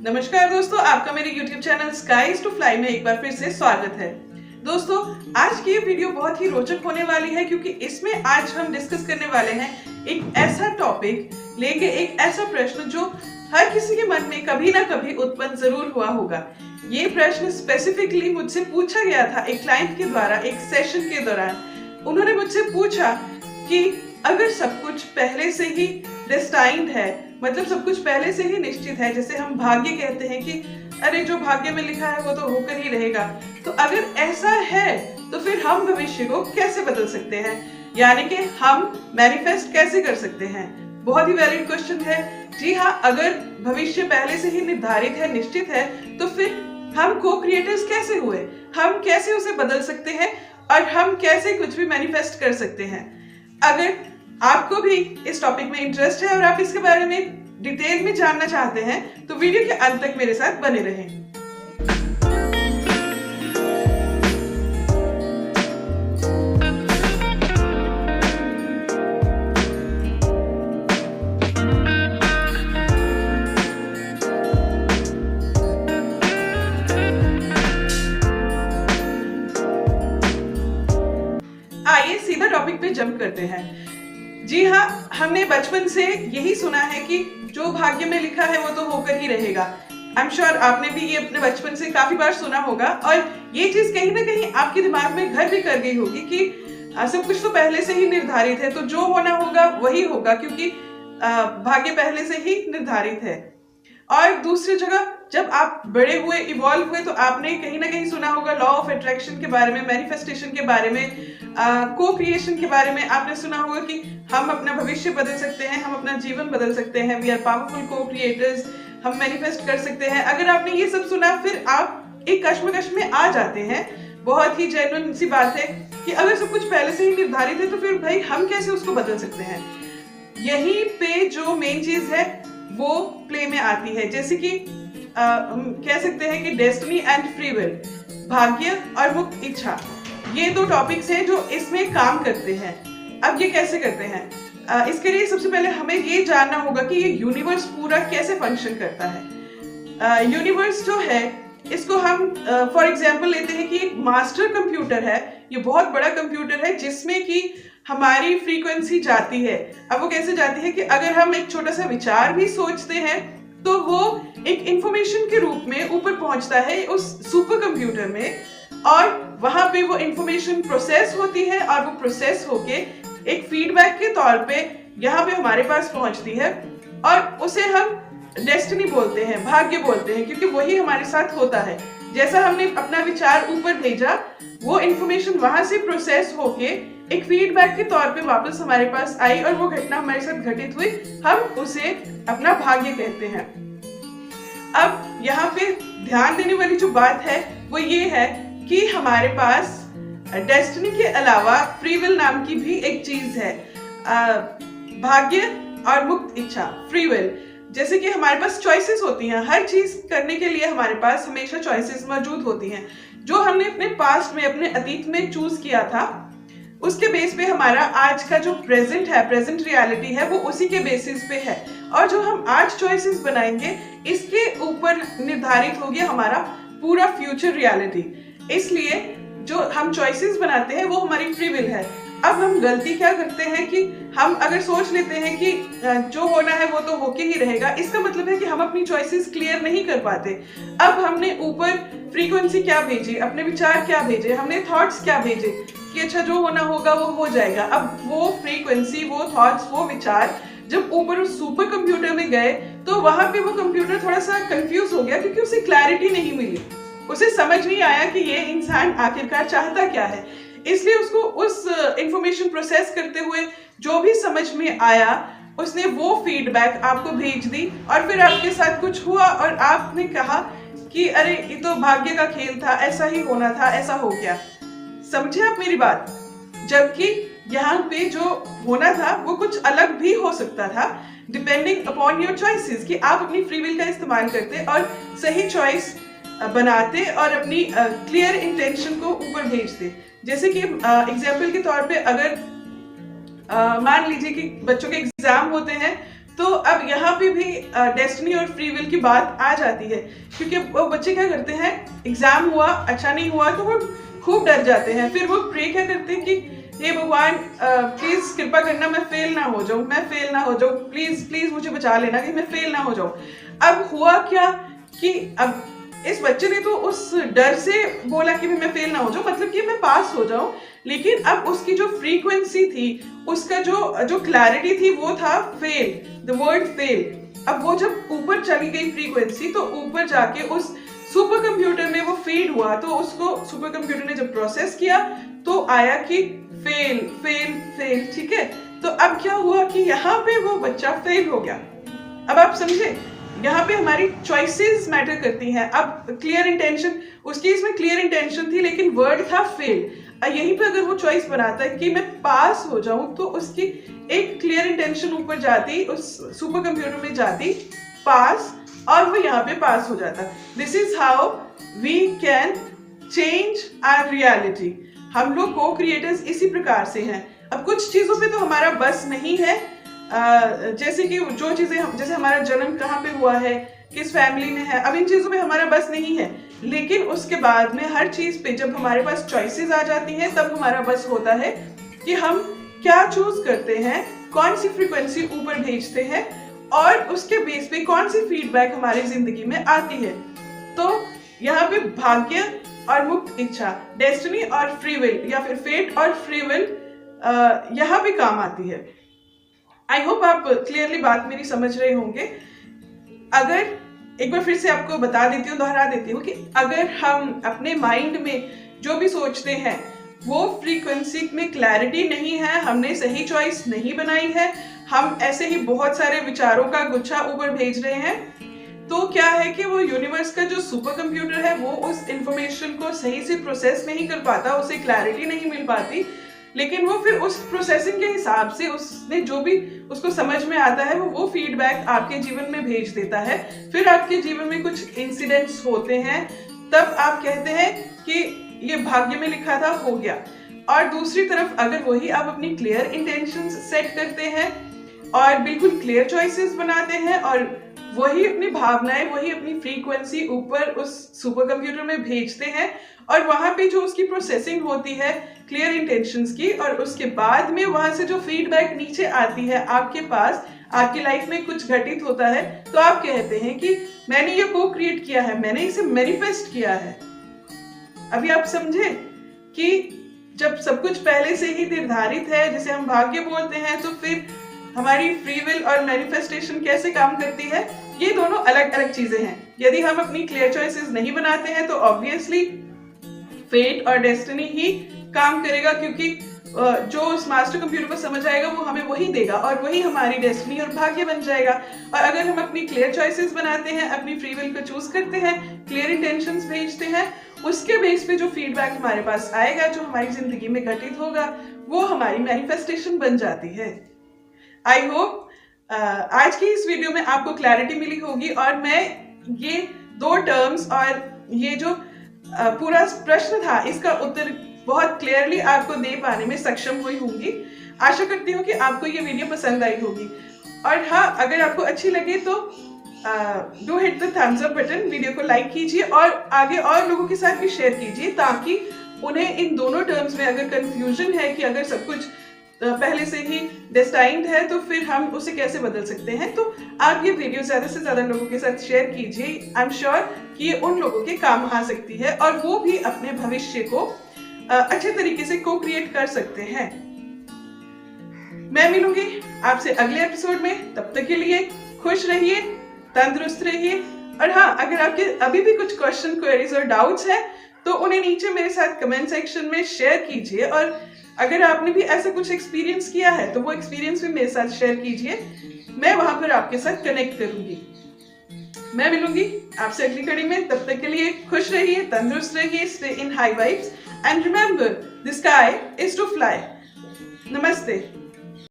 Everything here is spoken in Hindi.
नमस्कार दोस्तों, आपका मेरे YouTube channel skies to fly में एक बार फिर से स्वागत है। दोस्तों, आज की ये वीडियो बहुत ही रोचक होने वाली है क्योंकि इसमें आज हम डिस्कस करने वाले हैं एक ऐसा टॉपिक लेके, एक ऐसा प्रश्न जो हर किसी के मन में कभी ना कभी उत्पन्न जरूर हुआ होगा। ये प्रश्न स्पेसिफिकली मुझसे पूछा गया था एक क्लाइंट के द्वारा एक सेशन के दौरान। उन्होंने मुझसे पूछा कि अगर सब कुछ पहले से ही डेस्टाइन्ड है, मतलब सब कुछ पहले से ही निश्चित है, जैसे हम भाग्य कहते हैं कि अरे जो भाग्य में लिखा है वो तो होकर ही रहेगा, तो अगर ऐसा है तो फिर हम भविष्य को कैसे बदल सकते हैं, यानी कि हम मैनिफेस्ट कैसे कर सकते हैं। बहुत ही वैलिड क्वेश्चन है। जी हाँ, अगर भविष्य पहले से ही निर्धारित है, निश्चित है, तो फिर हम को क्रिएटर्स कैसे हुए, हम कैसे उसे बदल सकते हैं और हम कैसे कुछ भी मैनिफेस्ट कर सकते हैं। अगर आपको भी इस टॉपिक में इंटरेस्ट है और आप इसके बारे में डिटेल में जानना चाहते हैं तो वीडियो के अंत तक मेरे साथ बने रहें। आइए सीधा टॉपिक पे जंप करते हैं। जी हाँ, हमने बचपन से यही सुना है कि जो भाग्य में लिखा है वो तो होकर ही रहेगा। आई एम श्योर आपने भी ये अपने बचपन से काफी बार सुना होगा और ये चीज कहीं ना कहीं आपके दिमाग में घर भी कर गई होगी कि सब कुछ तो पहले से ही निर्धारित है, तो जो होना होगा वही होगा क्योंकि भाग्य पहले से ही निर्धारित है। और दूसरी जगह जब आप बड़े हुए, इवॉल्व हुए, तो आपने कहीं ना कहीं सुना होगा लॉ ऑफ अट्रैक्शन के बारे में, मैनिफेस्टेशन के बारे में, को क्रिएशन के बारे में। आपने सुना होगा कि हम अपना भविष्य बदल सकते हैं, हम अपना जीवन बदल सकते हैं, वी आर पावरफुल को क्रिएटर्स, हम मैनिफेस्ट कर सकते हैं। अगर आपने ये सब सुना, फिर आप एक कश्मकश में आ जाते हैं। बहुत ही जेन्युइन सी बात है कि अगर सब कुछ पहले से ही निर्धारित है तो फिर भाई हम कैसे उसको बदल सकते हैं। यहीं पे जो मेन चीज है वो प्ले में आती है, जैसे कि हम कह सकते हैं कि डेस्टिनी एंड फ्री विल, भाग्य और मुक्त इच्छा, ये दो टॉपिक्स हैं जो इसमें काम करते हैं। अब ये कैसे करते हैं, इसके लिए सबसे पहले हमें ये जानना होगा कि ये यूनिवर्स पूरा कैसे फंक्शन करता है। यूनिवर्स जो है इसको हम फॉर एग्जांपल लेते हैं कि एक मास्टर कंप्यूटर है, ये बहुत बड़ा कंप्यूटर है जिसमें कि हमारी फ्रीक्वेंसी जाती है। अब वो कैसे जाती है कि अगर हम एक छोटा सा विचार भी सोचते हैं तो वो एक इंफॉर्मेशन के रूप में ऊपर पहुंचता है उस सुपर कंप्यूटर में, और वहां पे वो इंफॉर्मेशन प्रोसेस होती है और वो प्रोसेस होके एक फीडबैक के तौर पे यहाँ पे हमारे पास पहुंचती है, और उसे हम डेस्टिनी बोलते हैं, भाग्य बोलते हैं, क्योंकि वही हमारे साथ होता है। जैसा हमने अपना विचार ऊपर भेजा, वो इंफॉर्मेशन वहां से प्रोसेस होके एक फीडबैक के तौर पे वापस हमारे पास आई और वो घटना हमारे साथ घटित हुई, हम उसे अपना भाग्य कहते हैं। अब यहाँ पे ध्यान देने वाली जो बात है वो ये है कि हमारे पास डेस्टिनी के अलावा फ्री विल नाम की भी एक चीज है। भाग्य और मुक्त इच्छा, फ्री विल, जैसे कि हमारे पास चॉइसेस होती हैं, हर चीज करने के लिए हमारे पास हमेशा चॉइसेस मौजूद होती हैं। जो हमने अपने पास्ट में, अपने अतीत में चूज किया था, उसके बेस पे हमारा आज का जो प्रेजेंट है, प्रेजेंट रियलिटी है, वो उसी के बेसिस पे है। और जो हम आज चॉइसेस बनाएंगे इसके ऊपर निर्धारित होगी हमारा पूरा फ्यूचर रियलिटी। इसलिए जो हम चॉइसेस बनाते हैं वो हमारी फ्री विल है। अब हम गलती क्या करते हैं कि हम अगर सोच लेते हैं कि जो होना है वो तो होके ही रहेगा, इसका मतलब है कि हम अपनी चॉइसेस क्लियर नहीं कर पाते। अब हमने ऊपर फ्रीक्वेंसी क्या भेजी, अपने विचार क्या भेजे, हमने थॉट्स क्या भेजे कि अच्छा जो होना होगा वो हो जाएगा। अब वो फ्रीक्वेंसी, वो थॉट्स, वो विचार जब ऊपर उस सुपर कंप्यूटर में गए तो वहां पे वो कंप्यूटर थोड़ा सा कंफ्यूज हो गया क्योंकि उसे क्लैरिटी नहीं मिली, उसे समझ नहीं आया कि ये इंसान आखिरकार चाहता क्या है। इसलिए उसको उस इंफॉर्मेशन प्रोसेस करते हुए जो भी समझ में आया उसने वो फीडबैक आपको भेज दी, और फिर आपके साथ कुछ हुआ और आपने कहा कि अरे ये तो भाग्य का खेल था, ऐसा ही होना था, ऐसा हो गया। समझे आप मेरी बात? जबकि यहाँ पे जो होना था वो कुछ अलग भी हो सकता था, डिपेंडिंग अपॉन योर चॉइसेस, कि आप अपनी फ्री विल का इस्तेमाल करते और सही चॉइस बनाते और अपनी क्लियर इंटेंशन को ऊपर भेजते। जैसे कि एग्जाम्पल के तौर पे अगर मान लीजिए कि बच्चों के एग्जाम होते हैं तो अब यहाँ पे भी डेस्टिनी और फ्री विल की बात आ जाती है, क्योंकि वो बच्चे क्या करते हैं, एग्जाम हुआ अच्छा नहीं हुआ तो वो खूब डर जाते हैं। फिर वो प्रे क्या करते हैं कि हे भगवान प्लीज कृपा करना मैं फेल ना हो जाऊं, मैं फेल ना हो जाऊं, प्लीज प्लीज मुझे बचा लेना कि मैं फेल ना हो जाऊं। अब हुआ क्या कि अब इस बच्चे ने तो उस डर से बोला कि मैं फेल ना हो जाऊं, मतलब कि मैं पास हो जाऊं, लेकिन अब उसकी जो फ्रीक्वेंसी थी, उसका जो क्लैरिटी थी वो था फेल, द वर्ड फेल। अब वो जब ऊपर चली गई फ्रीक्वेंसी तो ऊपर जाके उस सुपर कंप्यूटर में वो फीड हुआ, तो उसको सुपर कंप्यूटर ने जब प्रोसेस किया तो आया कि फेल फेल फेल, ठीक है। तो अब क्या हुआ कि यहाँ पे वो बच्चा फेल हो गया। अब आप समझे, यहाँ पे हमारी चॉइसेस मैटर करती हैं। अब क्लियर इंटेंशन, उसकी इसमें क्लियर इंटेंशन थी लेकिन वर्ड था फेल। यहीं पे अगर वो चॉइस बनाता है कि मैं पास हो जाऊं, तो उसकी एक क्लियर इंटेंशन ऊपर जाती, उस सुपर कंप्यूटर में जाती पास, और वो यहाँ पे पास हो जाता। This is how we can change our reality. हम लोग को क्रिएटर्स इसी प्रकार से हैं। अब कुछ चीजों पे तो हमारा बस नहीं है, जैसे कि जो चीजें, जैसे हमारा जन्म कहाँ पे हुआ है, किस फैमिली में है, अब इन चीजों पे हमारा बस नहीं है। लेकिन उसके बाद में हर चीज पे जब हमारे पास चॉइसेस आ जाती हैं, तब हमारा बस होता है कि हम क्या चूज करते हैं, कौन सी फ्रीक्वेंसी ऊपर भेजते हैं, और उसके बेस पे कौन सी फीडबैक हमारी जिंदगी में आती है। तो यहाँ पे भाग्य और मुक्त इच्छा, डेस्टिनी और फ्री विल, या फिर फेट और फ्री विल यहाँ पे काम आती है। आई होप आप क्लियरली बात मेरी समझ रहे होंगे। अगर एक बार फिर से आपको बता देती हूँ, दोहरा देती हूँ कि अगर हम अपने माइंड में जो भी सोचते हैं वो फ्रीक्वेंसी में क्लैरिटी नहीं है, हमने सही चॉइस नहीं बनाई है, हम ऐसे ही बहुत सारे विचारों का गुच्छा ऊपर भेज रहे हैं, तो क्या है कि वो यूनिवर्स का जो सुपर कंप्यूटर है वो उस इंफॉर्मेशन को सही से प्रोसेस नहीं कर पाता, उसे क्लैरिटी नहीं मिल पाती, लेकिन वो फिर उस प्रोसेसिंग के हिसाब से उसने जो भी उसको समझ में आता है वो फीडबैक आपके जीवन में भेज देता है। फिर आपके जीवन में कुछ इंसिडेंट्स होते हैं, तब आप कहते हैं कि ये भाग्य में लिखा था, हो गया। और दूसरी तरफ अगर वही आप अपनी क्लियर इंटेंशंस सेट करते हैं और बिल्कुल क्लियर चॉइसेस बनाते हैं और वही अपनी भावनाएं, वही अपनी फ्रीक्वेंसी ऊपर उस सुपर कंप्यूटर में भेजते हैं, और वहां पे जो उसकी प्रोसेसिंग होती है क्लियर इंटेंशंस की, और उसके बाद में वहां से जो फीडबैक नीचे आती है आपके पास, आपकी लाइफ में कुछ घटित होता है, तो आप कहते हैं कि मैंने ये को क्रिएट किया है, मैंने इसे मैनिफेस्ट किया है। अभी आप समझे कि जब सब कुछ पहले से ही निर्धारित है, जिसे हम भाग्य बोलते हैं, तो फिर हमारी फ्री विल और मैनिफेस्टेशन कैसे काम करती है, ये दोनों अलग अलग चीजें हैं। यदि हम अपनी क्लियर चॉइसेस नहीं बनाते हैं तो ऑब्वियसली फेट और डेस्टिनी ही काम करेगा, क्योंकि जो उस मास्टर कंप्यूटर को समझ आएगा वो हमें वही देगा और वही हमारी डेस्टिनी और भाग्य बन जाएगा। और अगर हम अपनी क्लियर चॉइसेस बनाते हैं, अपनी फ्री विल को चूज करते हैं, क्लियर इंटेंशंस भेजते हैं, उसके बेस पे जो फीडबैक हमारे पास आएगा, जो हमारी जिंदगी में घटित होगा, वो हमारी मैनिफेस्टेशन बन जाती है। आई होप आज की इस वीडियो में आपको क्लैरिटी मिली होगी, और मैं ये दो टर्म्स और ये जो पूरा प्रश्न था इसका उत्तर बहुत क्लियरली आपको दे पाने में सक्षम हुई होंगी। आशा करती हूँ कि आपको ये वीडियो पसंद आई होगी, और हाँ, अगर आपको अच्छी लगे तो do hit the thumbs up button, video को लाइक कीजिए और आगे और लोगों के साथ भी शेयर कीजिए, ताकि उन्हें इन दोनों टर्म्स में अगर कंफ्यूजन है कि अगर सब कुछ पहले से ही डेस्टाइन्ड है तो फिर हम उसे कैसे बदल सकते हैं, तो आप ये वीडियो ज्यादा से ज्यादा लोगों के साथ शेयर कीजिए। आई एम श्योर कि ये उन लोगों के काम आ सकती है और वो भी अपने भविष्य को अच्छे तरीके से को क्रिएट कर सकते हैं। मैं मिलूंगी आपसे अगले एपिसोड में, तब तक के लिए खुश रहिए, तंदुरुस्त रहिए, और हाँ, अगर आपके अभी भी कुछ क्वेश्चन, क्वेरीज और डाउट्स हैं तो उन्हें नीचे मेरे साथ कमेंट सेक्शन में शेयर कीजिए, और अगर आपने भी ऐसा कुछ एक्सपीरियंस किया है तो वो एक्सपीरियंस भी मेरे साथ शेयर कीजिए, मैं वहां पर आपके साथ कनेक्ट करूंगी। मैं मिलूंगी आपसे अगली कड़ी में, तब तक के लिए खुश रहिए, तंदुरुस्त रहिए, stay in high vibes and remember the sky is to fly. नमस्ते।